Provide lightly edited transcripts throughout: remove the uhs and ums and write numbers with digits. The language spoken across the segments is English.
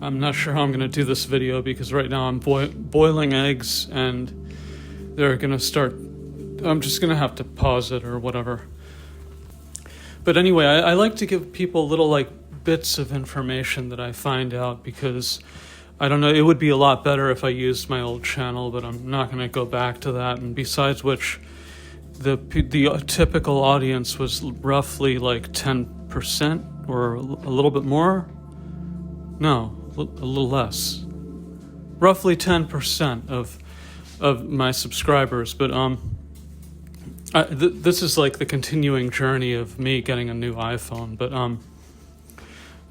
I'm not sure how I'm going to do this video because right now I'm boiling eggs and they're going to start. I'm just going to have to pause it or whatever. But anyway, I like to give people little bits of information that I find out because I don't know, it would be a lot better if I used my old channel, but I'm not going to go back to that. And besides which, the typical audience was roughly 10% or a little bit more. No, a little less. Roughly 10% of my subscribers, but this is the continuing journey of me getting a new iPhone. But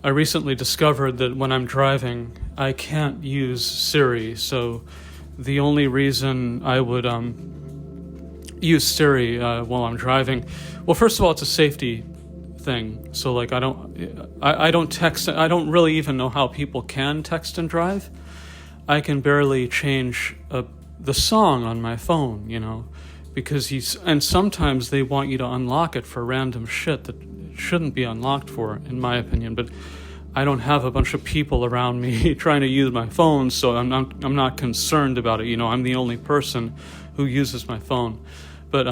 I recently discovered that when I'm driving, I can't use Siri. So the only reason I would use Siri while I'm driving, well, first of all, it's a safety thing. So I don't text. I don't really even know how people can text and drive. I can barely change the song on my phone, because and sometimes they want you to unlock it for random shit that it shouldn't be unlocked for, in my opinion. But I don't have a bunch of people around me trying to use my phone, so I'm not concerned about it. I'm the only person who uses my phone. But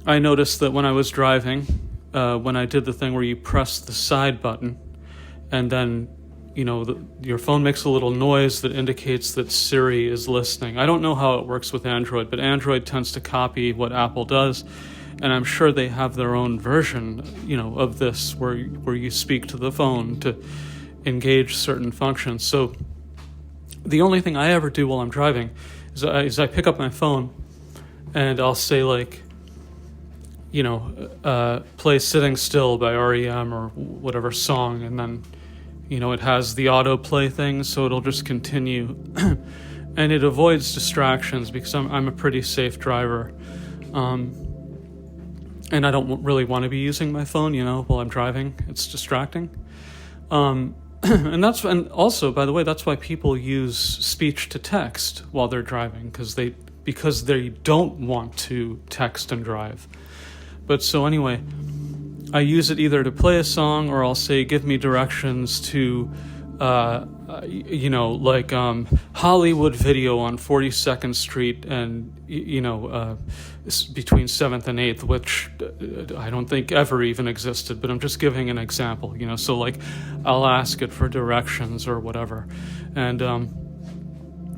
I noticed that when I was driving, when I did the thing where you press the side button, and then your phone makes a little noise that indicates that Siri is listening. I don't know how it works with Android, but Android tends to copy what Apple does, and I'm sure they have their own version, of this where you speak to the phone to engage certain functions. So the only thing I ever do while I'm driving is I pick up my phone and I'll say play Sitting Still by REM or whatever song, and then it has the autoplay thing, so it'll just continue. And it avoids distractions because I'm a pretty safe driver. And I don't really want to be using my phone, while I'm driving. It's distracting. And also, by the way, that's why people use speech to text while they're driving, because they don't want to text and drive. But so anyway, I use it either to play a song, or I'll say, give me directions to, Hollywood Video on 42nd Street and, between 7th and 8th, which I don't think ever even existed, but I'm just giving an example, So I'll ask it for directions or whatever. And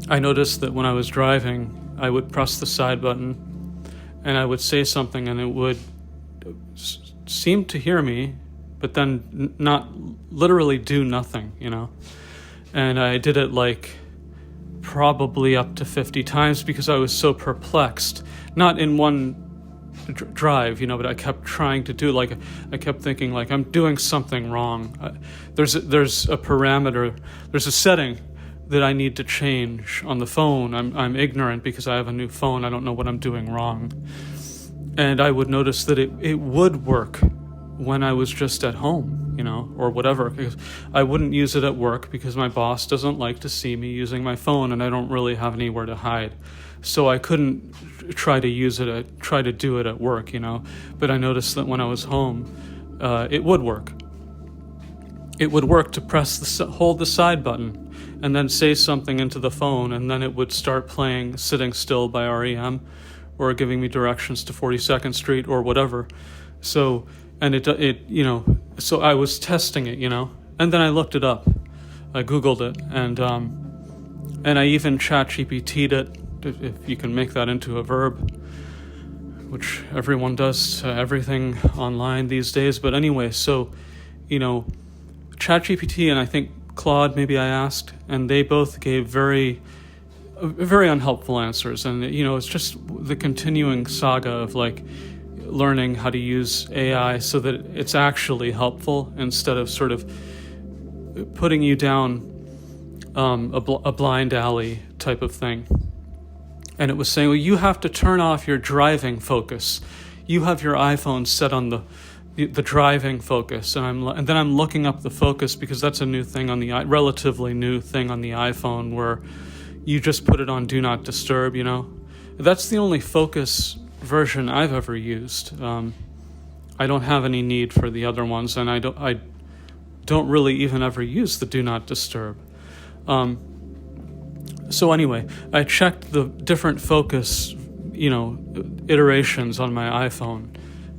I noticed that when I was driving, I would press the side button and I would say something and it would seem to hear me, but then not literally do nothing, And I did it probably up to 50 times because I was so perplexed. Not in one drive, but I kept trying to do I kept thinking I'm doing something wrong. There's a parameter, there's a setting that I need to change on the phone. I'm ignorant because I have a new phone. I don't know what I'm doing wrong. And I would notice that it would work when I was just at home, or whatever. Because I wouldn't use it at work because my boss doesn't like to see me using my phone and I don't really have anywhere to hide. So I couldn't try to do it at work, But I noticed that when I was home, it would work. It would work to hold the side button and then say something into the phone, and then it would start playing Sitting Still by REM, or giving me directions to 42nd Street or whatever. So, and so I was testing it, and then I looked it up. I Googled it, and I even ChatGPT'd it, if you can make that into a verb, which everyone does to everything online these days. But anyway, so, ChatGPT and I think Claude, maybe I asked, and they both gave very unhelpful answers. And it's just the continuing saga of learning how to use AI so that it's actually helpful, instead of sort of putting you down a blind alley type of thing. And it was saying, well, you have to turn off your driving focus. You have your iPhone set on the driving focus, and then I'm looking up the focus because that's a new thing relatively new thing on the iPhone, where you just put it on Do Not Disturb, That's the only focus version I've ever used. I don't have any need for the other ones, and I don't really even ever use the Do Not Disturb. So anyway, I checked the different focus, iterations on my iPhone,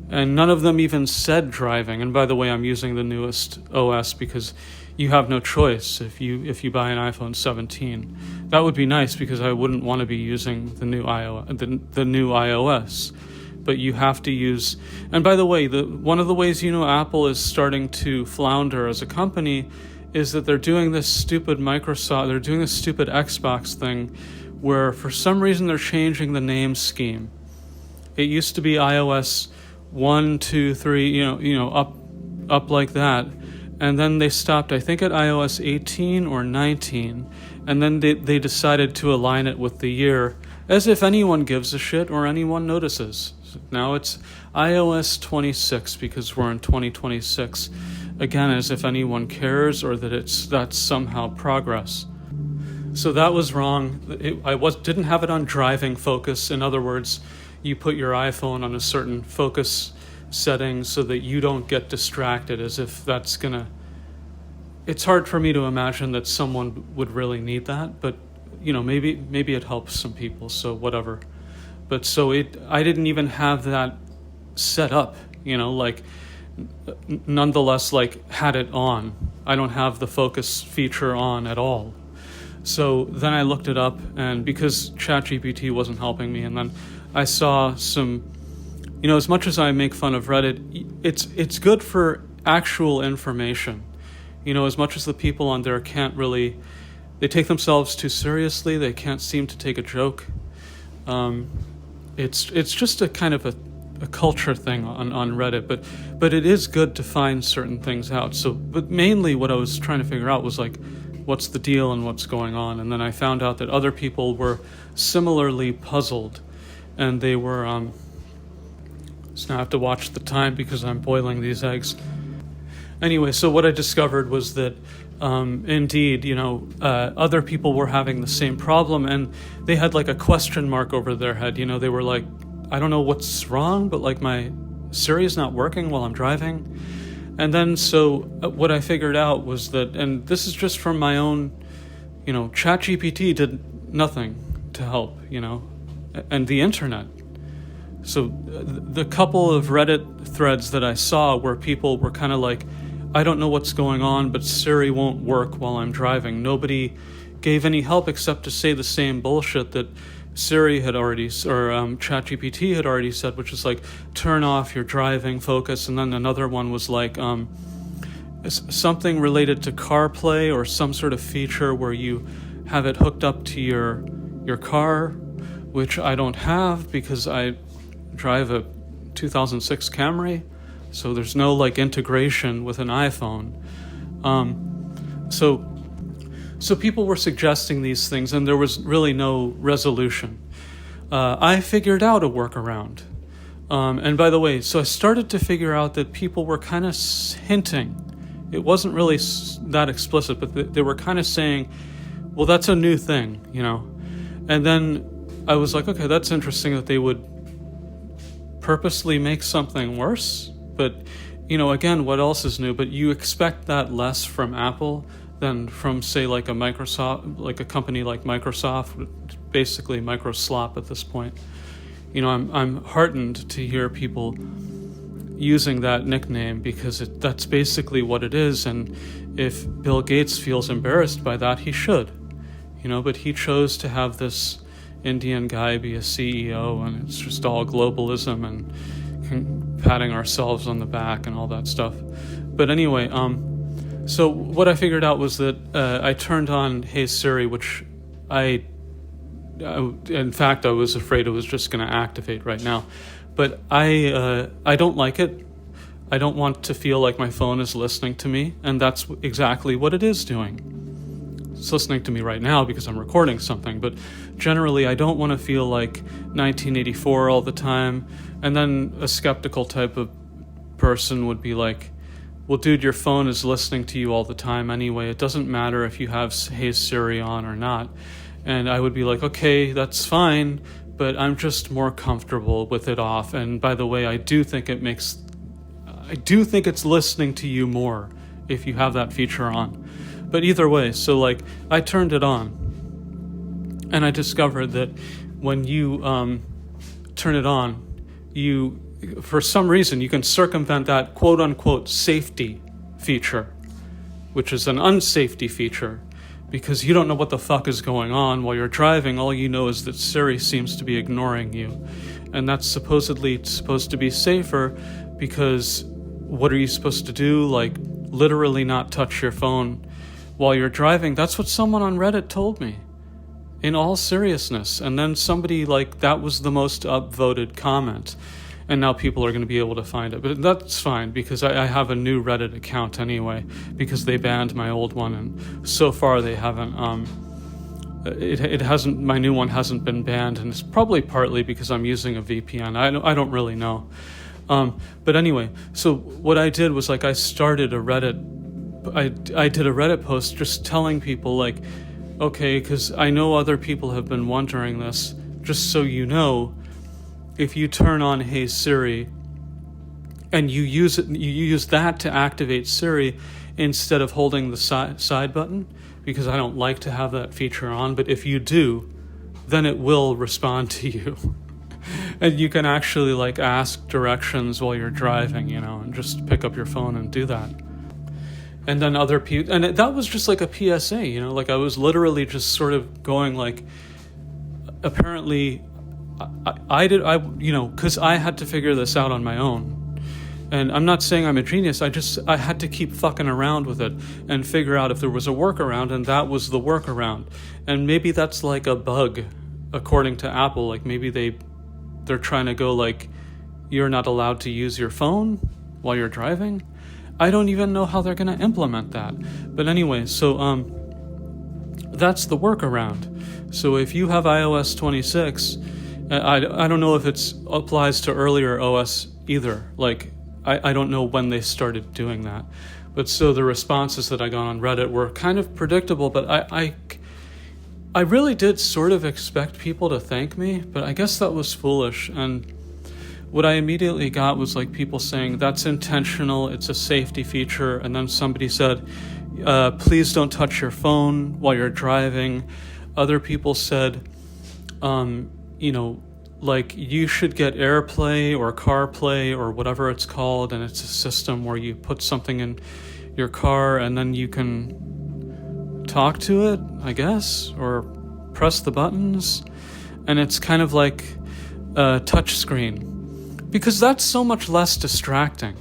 and none of them even said driving. And by the way, I'm using the newest OS because you have no choice if you buy an iPhone 17. That would be nice because I wouldn't want to be using the new iOS. But you have to use. And by the way, one of the ways Apple is starting to flounder as a company is that they're doing this stupid Xbox thing where for some reason they're changing the name scheme. It used to be iOS 1, 2, 3, up like that. And then they stopped, I think, at iOS 18 or 19. And then they decided to align it with the year, as if anyone gives a shit or anyone notices. Now it's iOS 26 because we're in 2026. Again, as if anyone cares or that that's somehow progress. So that was wrong. Didn't have it on driving focus. In other words, you put your iPhone on a certain focus setting so that you don't get distracted, as if that's gonna. It's hard for me to imagine that someone would really need that, but maybe it helps some people. So whatever. But I didn't even have that set up. Nonetheless, had it on. I don't have the focus feature on at all. So then I looked it up, and because ChatGPT wasn't helping me, and then I saw some, as much as I make fun of Reddit, it's good for actual information. As much as the people on there can't really, they take themselves too seriously, they can't seem to take a joke. It's just a kind of a culture thing on Reddit, but it is good to find certain things out. So, but mainly what I was trying to figure out was what's the deal and what's going on. And then I found out that other people were similarly puzzled, and they were. So now I have to watch the time because I'm boiling these eggs. Anyway, so what I discovered was that indeed, other people were having the same problem, and they had a question mark over their head. They were like, I don't know what's wrong, but my Siri is not working while I'm driving. And then so what I figured out was that, and this is just from my own, ChatGPT did nothing to help, and the internet. So the couple of Reddit threads that I saw where people were kind of I don't know what's going on, but Siri won't work while I'm driving. Nobody gave any help except to say the same bullshit that Siri had already, or ChatGPT had already said, which is turn off your driving focus. And then another one was something related to CarPlay or some sort of feature where you have it hooked up to your car, which I don't have because I drive a 2006 Camry. So there's no integration with an iPhone. So people were suggesting these things, and there was really no resolution. I figured out a workaround. And by the way, so I started to figure out that people were kind of hinting. It wasn't really that explicit, but they were kind of saying, well, that's a new thing, And then I was like, okay, that's interesting that they would purposely make something worse. But, again, what else is new? But you expect that less from Apple than from, say, a Microsoft, a company like Microsoft, basically Microslop at this point. I'm heartened to hear people using that nickname because that's basically what it is. And if Bill Gates feels embarrassed by that, he should, but he chose to have this Indian guy be a CEO, and it's just all globalism and patting ourselves on the back and all that stuff. But anyway, so what I figured out was that I turned on Hey Siri, which in fact, I was afraid it was just going to activate right now. But I don't like it. I don't want to feel like my phone is listening to me, and that's exactly what it is doing. It's listening to me right now because I'm recording something, but generally I don't want to feel like 1984 all the time. And then a skeptical type of person would be like, well, dude, your phone is listening to you all the time anyway. It doesn't matter if you have Hey Siri on or not. And I would be like, okay, that's fine, but I'm just more comfortable with it off. And by the way, I do think it's listening to you more if you have that feature on. But either way, so like I turned it on, and I discovered that when you turn it on, you, for some reason, you can circumvent that quote unquote safety feature, which is an unsafety feature, because you don't know what the fuck is going on while you're driving. All you know is that Siri seems to be ignoring you. And that's supposedly supposed to be safer, because what are you supposed to do? Like, literally not touch your phone while you're driving? That's what someone on Reddit told me, in all seriousness. And then somebody, like, that was the most upvoted comment. And now people are going to be able to find it. But that's fine, because I have a new Reddit account anyway, because they banned my old one. And so far they haven't, it hasn't, my new one hasn't been banned. And it's probably partly because I'm using a VPN. I don't really know. But anyway, so what I did was, like, I started a Reddit, I did a Reddit post just telling people, like, okay, because I know other people have been wondering this, just so you know, if you turn on Hey Siri and you use that to activate Siri instead of holding the side button, because I don't like to have that feature on, but if you do, then it will respond to you. And you can actually, like, ask directions while you're driving, you know, and just pick up your phone and do that. And then other people, and that was just like a PSA, you know, like I was literally just sort of going, like, apparently I did, you know, because I had to figure this out on my own. And I'm not saying I'm a genius, I had to keep fucking around with it and figure out if there was a workaround, and that was the workaround. And maybe that's like a bug, according to Apple, like maybe they're trying to go, like, you're not allowed to use your phone while you're driving. I don't even know how they're going to implement that. But anyway, so that's the workaround. So if you have iOS 26, I don't know if it applies to earlier OS either. Like, I don't know when they started doing that. But so the responses that I got on Reddit were kind of predictable, but I really did sort of expect people to thank me, but I guess that was foolish. And what I immediately got was, like, people saying, that's intentional, it's a safety feature. And then somebody said, please don't touch your phone while you're driving. Other people said, you know, like, you should get AirPlay or CarPlay or whatever it's called, and it's a system where you put something in your car and then you can talk to it, I guess, or press the buttons, and it's kind of like a touch screen. Because that's so much less distracting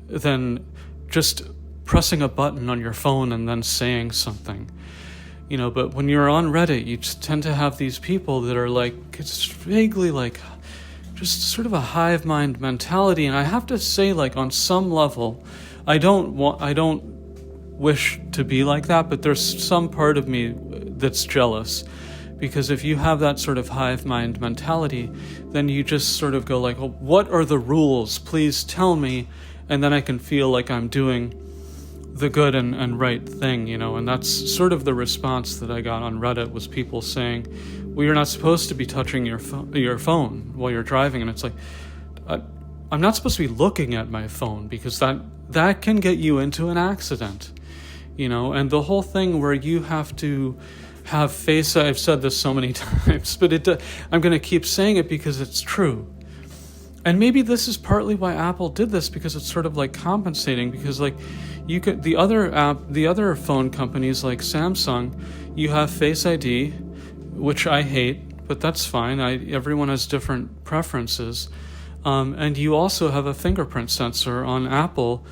than just pressing a button on your phone and then saying something. You know, but when you're on Reddit, you just tend to have these people that are, like, it's vaguely, like, just sort of a hive mind mentality. And I have to say, like, on some level, I don't wish to be like that, but there's some part of me that's jealous. Because if you have that sort of hive mind mentality, then you just sort of go, like, well, what are the rules? Please tell me. And then I can feel like I'm doing the good and right thing, you know. And that's sort of the response that I got on Reddit, was people saying, well, you're not supposed to be touching your phone while you're driving. And it's like, I'm not supposed to be looking at my phone, because that can get you into an accident, you know. And the whole thing where you have to have Face, I've said this so many times, but I'm going to keep saying it because it's true. And maybe this is partly why Apple did this, because it's sort of like compensating, because, like, you could, the other phone companies like Samsung, you have Face ID, which I hate, but that's fine. Everyone has different preferences. And you also have a fingerprint sensor. On Apple,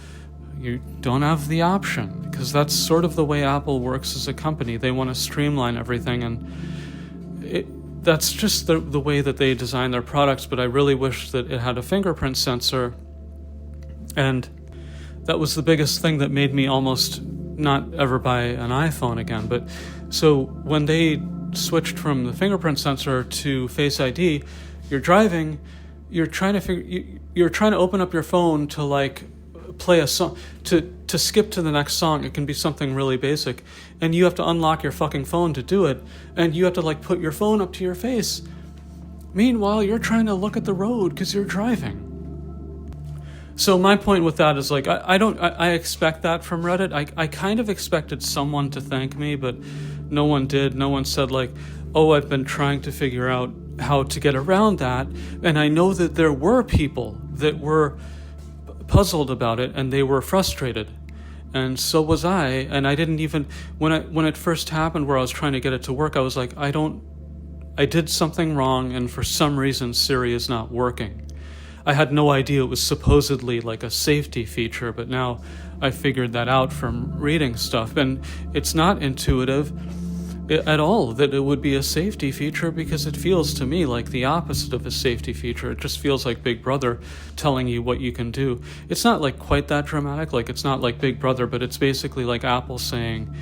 you don't have the option, because that's sort of the way Apple works as a company. They want to streamline everything, and that's just the way that they design their products. But I really wish that it had a fingerprint sensor, and that was the biggest thing that made me almost not ever buy an iPhone again. But so when they switched from the fingerprint sensor to Face ID, you're driving, you're trying to open up your phone to, like, play a song, to skip to the next song. It can be something really basic, and you have to unlock your fucking phone to do it, and you have to, like, put your phone up to your face. Meanwhile, you're trying to look at the road because you're driving. So my point with that is like I expect that from Reddit. I kind of expected someone to thank me, but no one did. No one said like, oh, I've been trying to figure out how to get around that. And I know that there were people that were puzzled about it and they were frustrated. And so was I. And I didn't even, when it first happened where I was trying to get it to work, I was like, I did something wrong, and for some reason Siri is not working. I had no idea it was supposedly like a safety feature, but now I figured that out from reading stuff. And it's not intuitive at all that it would be a safety feature, because it feels to me like the opposite of a safety feature. It just feels like Big Brother telling you what you can do. It's not like quite that dramatic, like it's not like Big Brother, but it's basically like Apple saying,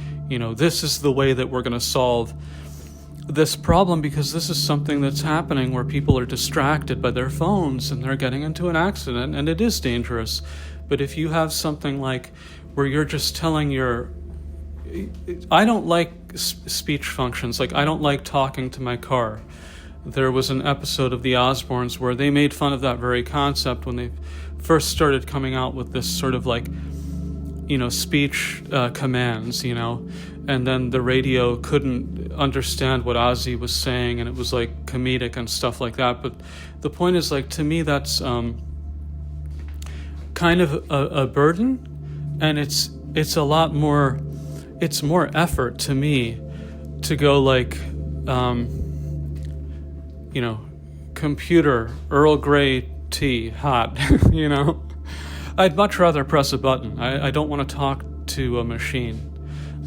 this is the way that we're going to solve this problem, because this is something that's happening where people are distracted by their phones and they're getting into an accident, and it is dangerous. But if you have something like where you're just telling I don't like speech functions. Like, I don't like talking to my car. There was an episode of The Osbournes where they made fun of that very concept when they first started coming out with this sort of like, speech commands, and then the radio couldn't understand what Ozzy was saying, and it was like comedic and stuff like that. But the point is, like, to me, that's kind of a burden, and it's a lot more. It's more effort to me to go like, computer, Earl Grey tea, hot, I'd much rather press a button. I don't want to talk to a machine.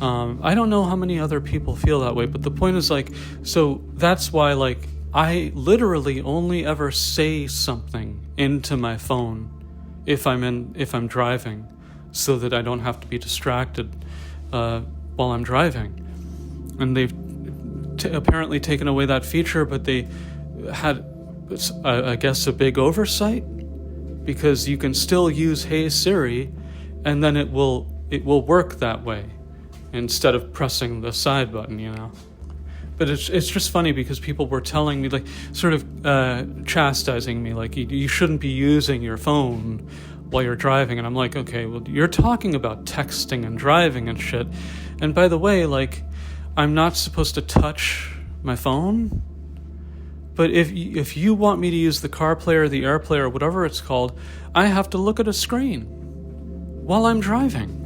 I don't know how many other people feel that way, but the point is like, so that's why like I literally only ever say something into my phone if I'm driving, so that I don't have to be distracted while I'm driving. And they've apparently taken away that feature, but they had, I guess, a big oversight, because you can still use Hey Siri, and then it will work that way instead of pressing the side button, But it's just funny because people were telling me, like, sort of chastising me, like, you shouldn't be using your phone while you're driving. And I'm like, okay, well, you're talking about texting and driving and shit. And by the way, like, I'm not supposed to touch my phone. But if you want me to use the CarPlay or the AirPlay or whatever it's called, I have to look at a screen while I'm driving.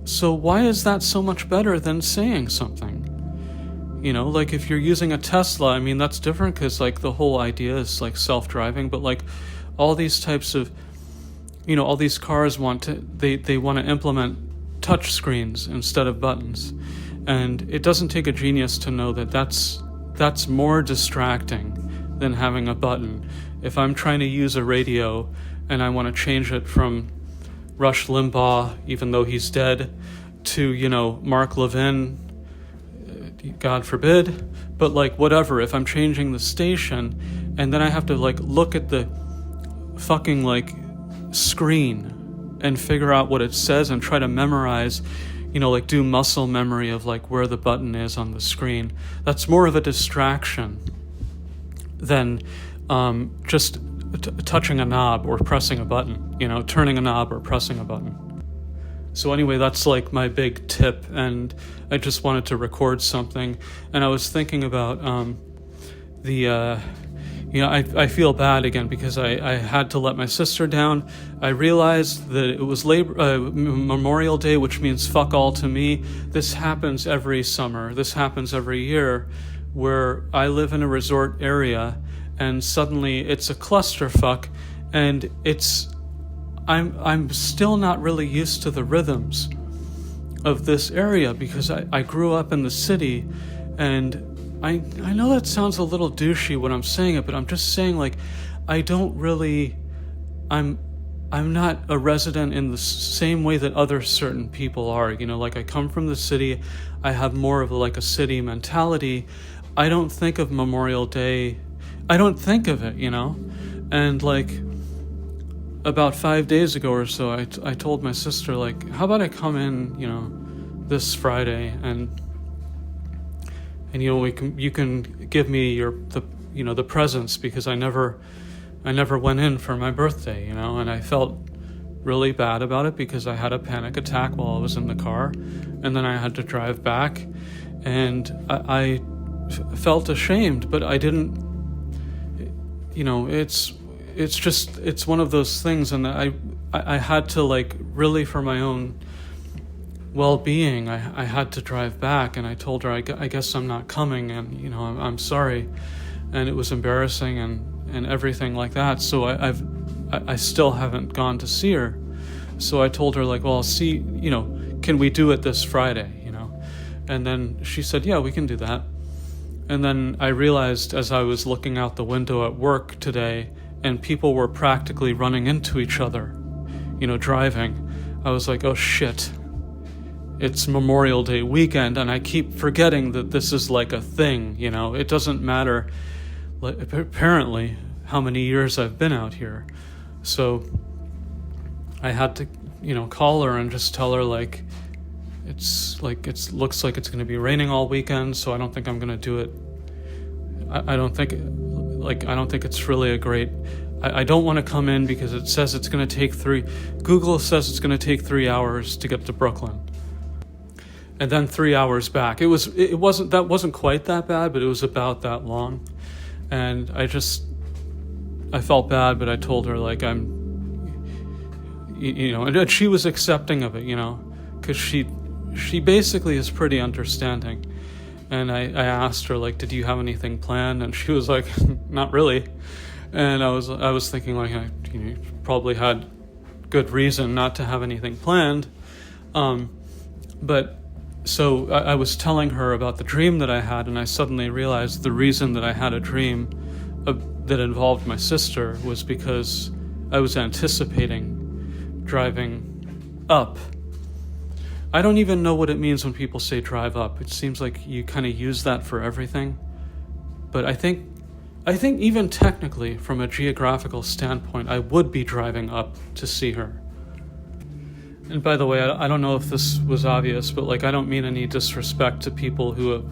So why is that so much better than saying something? Like if you're using a Tesla, I mean, that's different because like the whole idea is like self-driving, but like all these types of, all these cars want to implement touch screens instead of buttons. And it doesn't take a genius to know that that's more distracting than having a button. If I'm trying to use a radio and I want to change it from Rush Limbaugh, even though he's dead, to, Mark Levin, God forbid, but like whatever, if I'm changing the station and then I have to like look at the fucking like screen and figure out what it says and try to memorize, like do muscle memory of like where the button is on the screen, that's more of a distraction than just touching a knob or pressing a button, turning a knob or pressing a button. So anyway, that's like my big tip, and I just wanted to record something. And I was thinking about I feel bad again because I had to let my sister down. I realized that it was Memorial Day, which means fuck all to me. This happens every summer. This happens every year, where I live in a resort area, and suddenly it's a clusterfuck, and I'm still not really used to the rhythms of this area because I grew up in the city, and I know that sounds a little douchey when I'm saying it, but I'm just saying, like, I'm not a resident in the same way that other certain people are, like I come from the city, I have more of like a city mentality. I don't think of Memorial Day, I don't think of it, and like about 5 days ago or so, I told my sister, like, how about I come in, this Friday, and you can give me the presents, because I never went in for my birthday, and I felt really bad about it because I had a panic attack while I was in the car, and then I had to drive back, and I felt ashamed, but I didn't, it's one of those things, and I had to, like, really, for my own well-being, I had to drive back, and I told her I guess I'm not coming, and I'm sorry, and it was embarrassing and everything like that. So I still haven't gone to see her. So I told her, like, well, I'll see, can we do it this Friday, and then she said, yeah, we can do that. And then I realized, as I was looking out the window at work today, and people were practically running into each other, driving, I was like, oh shit, it's Memorial Day weekend, and I keep forgetting that this is like a thing, it doesn't matter, apparently, how many years I've been out here. So I had to, call her and just tell her, like, it looks like it's going to be raining all weekend, so I don't think I'm going to do it. I don't think it's really a great, I don't want to come in because it says it's going to take Google says it's going to take 3 hours to get to Brooklyn. And then 3 hours back. That wasn't quite that bad, but it was about that long. And I felt bad, but I told her, like, and she was accepting of it, because she basically is pretty understanding. And I asked her, like, did you have anything planned? And she was like, not really. And I was thinking, like, you probably had good reason not to have anything planned. But so I was telling her about the dream that I had, and I suddenly realized the reason that I had a dream that involved my sister was because I was anticipating driving up. I don't even know what it means when people say drive up. It seems like you kind of use that for everything. But I think even technically, from a geographical standpoint, I would be driving up to see her. And by the way, I don't know if this was obvious, but, like, I don't mean any disrespect to people who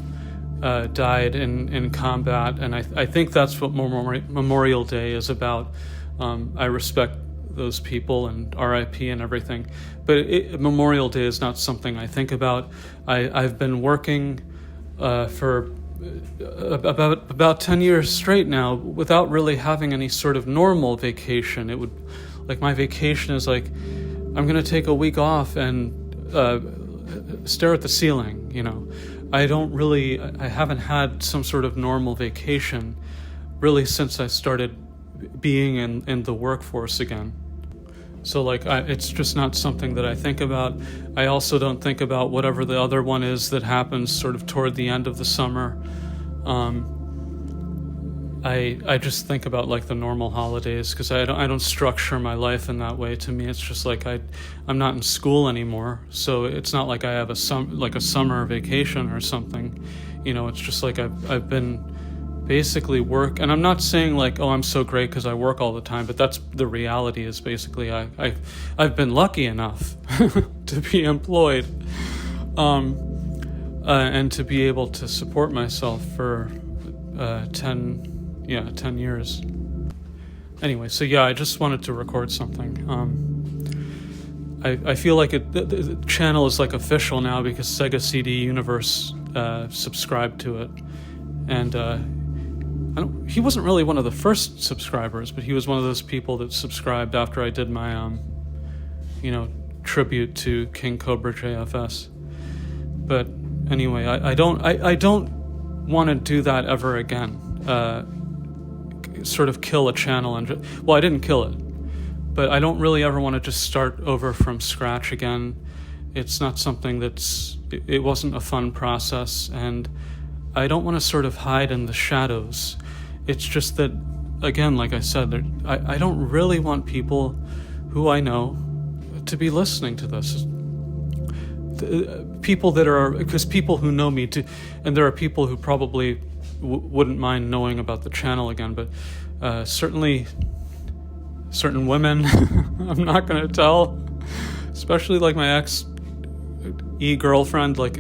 have died in combat, and I think that's what Memorial Day is about. I respect those people and RIP and everything, but Memorial Day is not something I think about. I've been working for about 10 years straight now without really having any sort of normal vacation. It would, like, my vacation is like, I'm going to take a week off and stare at the ceiling, I haven't had some sort of normal vacation really since I started being in the workforce again. So, like, it's just not something that I think about. I also don't think about whatever the other one is that happens sort of toward the end of the summer. I just think about, like, the normal holidays, because I don't structure my life in that way. To me, it's just like I'm not in school anymore, so it's not like I have a summer vacation or something. It's just like I've been basically work, and I'm not saying, like, oh, I'm so great because I work all the time, but that's the reality. Is basically I've been lucky enough to be employed, and to be able to support myself for 10 years. Anyway, so yeah, I just wanted to record something. I feel like the channel is, like, official now because Sega CD Universe subscribed to it, and he wasn't really one of the first subscribers, but he was one of those people that subscribed after I did my tribute to King Cobra JFS. But anyway, I don't want to do that ever again. Sort of kill a channel I didn't kill it, but I don't really ever want to just start over from scratch again. It's not something it wasn't a fun process, and I don't want to sort of hide in the shadows. It's just that, again, like I said, I don't really want people who I know to be listening to this. Because people who know me, and there are people who probably wouldn't mind knowing about the channel again, but certainly certain women, I'm not going to tell, especially, like, my ex-girlfriend, like,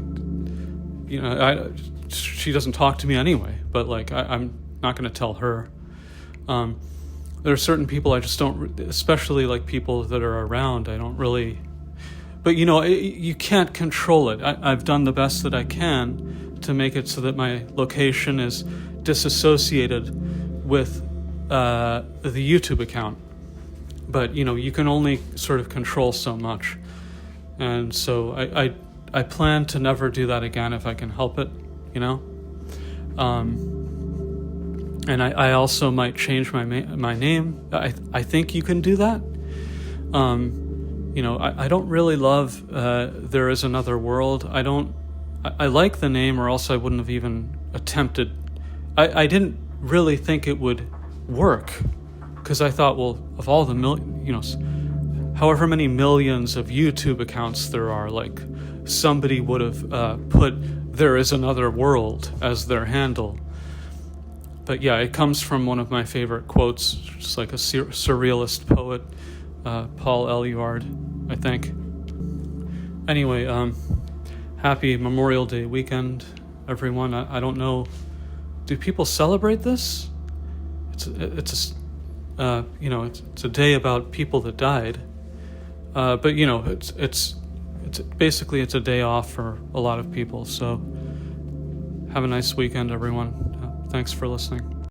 she doesn't talk to me anyway, but, like, I'm not going to tell her. there are certain people I just don't, especially like people that are around, I don't really, but you can't control it. I've done the best that I can to make it so that my location is disassociated with the YouTube account. But you can only sort of control so much. And so I plan to never do that again if I can help it, and I also might change my name. I think you can do that. I don't really love There Is Another World. I like the name, or else I wouldn't have even attempted. I didn't really think it would work, because I thought, well, of all the however many millions of YouTube accounts there are, like, somebody would have put There Is Another World as their handle. But yeah, it comes from one of my favorite quotes, just like a surrealist poet, Paul Eluard, I think. Anyway, happy Memorial Day weekend, everyone. I don't know, do people celebrate this? It's a day about people that died, but it's basically it's a day off for a lot of people. So have a nice weekend, everyone. Thanks for listening.